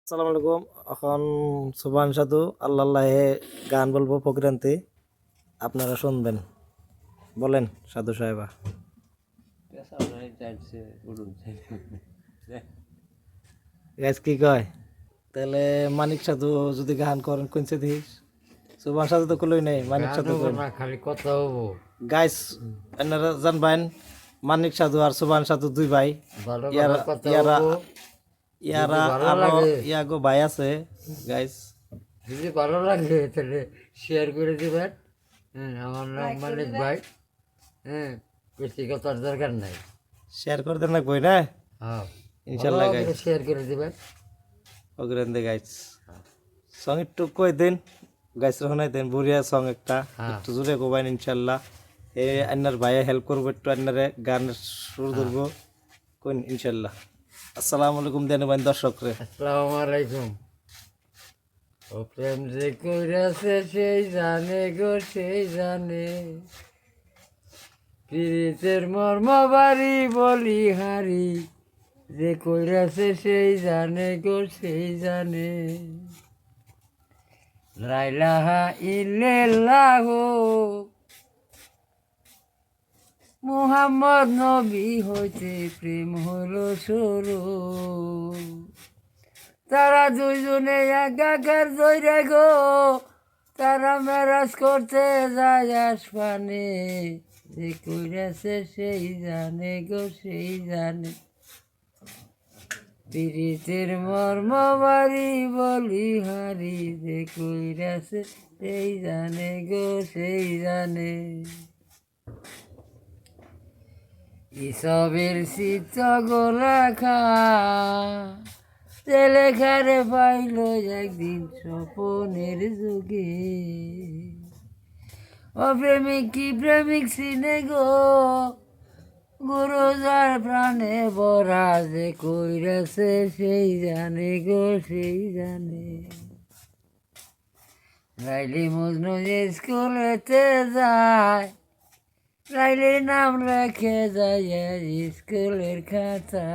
আসসালামু আলাইকুম। এখন সুবহান সাধু আল্লাহে গান বলবো ফকিরান্তি, আপনারা শুনবেন। বলেন সাধু সাহেবা। গাইজ কি কয় তাহলে মানিক সাধু যদি গান করেন কোনছে দিস, সুবহান সাধু তো কলই নেই, মানিক সাধু খালি কথা হবো। গাইজ আপনারা জানবেন মানিক সাধু আর সুবহান সাধু দুই ভাই। ভালো ইয়ারা কথা ইয়ারা হবো। ইয়ারা ভালো আরো লাগে। ইয়াগো ভাই আছে গাইজ। যদি ভালো লাগে তাহলে শেয়ার করে দিবেন। আমার নাম মানিক ভাই। বেশি কথার দরকার নাই। শেয়ার করে দেন না কই না হ্যাঁ, ইনশাল্লাহ গাইজ। শেয়ার করে দিবেন। ফকিরান্তি গাইজ সং একটু কই দিন গাইজ শোনাই দেন বুড়িয়া সং একটা একটু জোরে কোবাইন ইনশাল্লাহ। এ আন্নার ভাইয়া হেল্প করবো একটু, আন্নারে গানের সুর ধরবো কোন ইনশাল্লাহ। আসসালামু আলাইকুম দেন ভাই দর্শকরে। আসসালামু আলাইকুম। ও প্রেম যে কইরাছে সেই জানে গো, সেই জানে। পীড়িতের মর্ম বাড়ি বলি হারি, যে কইরাছে সেই জানে গো, সেই জানে। লা ইলাহা ইল্লাল্লাহ মুহাম্মদ নবী হইতে প্রেম হলো শুরু। তারা দুইজনে একাকার জয়রে গো, তারা মেরাজ করতে যায় আসমানে। যে কইরাছে সেই জানে গো, সেই জানে। পীড়িতের মর্ম বাড়ি বলি হারি, যে কইরাছে সেই জানে গো, সেই জানে। ইসবের চিত্ত গোলাখা যে লেখারে পাইল একদিন স্বপনের যুগে। অপ্রেমিক কি প্রেমিক চিনে গো, গুরু যার প্রাণে বরা, যে কইরাছে সেই জানে গো, সেই জানে। লাইলি মজনু যে স্কুলেতে যায়, লাইলির নাম রেখে যায় স্কুলের খাতা।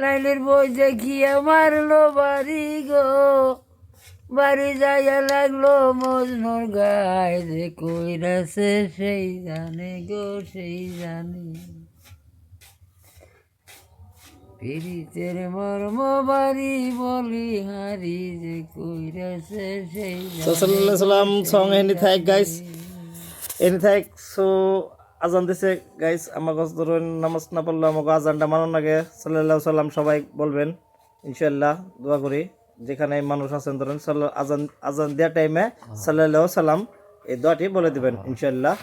লাইলির বই দেখিয়া মারলো বাড়ি গো, বাড়ি যাইয়া লাগলো মজনুর গায়ে। যে কইরাছে সেই জানে গো, সেই জানে। পীড়িতের মর্ম বাড়ি বলি হারি, যে কইরাছে সেই সাল্লাল্লাহু আলাইহি সাল্লাম সং এনি থাক গাইস, এনি থাক। সো আজান দিছে গাইস, আমাকে ধরুন নামাজ না পড়লে আমাকে আজানটা মানার আগে সাল্লাল্লাহু সাল্লাম সবাই বলবেন ইনশাল্লাহ। দোয়া করি যেখানে মানুষ আছেন ধরুন আজান আজান দেওয়ার টাইমে সাল্লাল্লাহু সাল্লাম এই দোয়াটি বলে দিবেন ইনশাল্লাহ।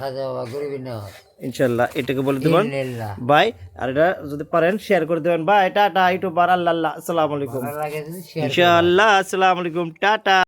ইনশাল্লাহ এটাকে বলে দিবেন ভাই। আর এটা যদি পারেন শেয়ার করে দেবেন ভাই। টাটা ইউটিউবার, আল্লাহ, আসসালামু আলাইকুম। ইনশাল্লাহ আসসালামু আলাইকুম, টাটা।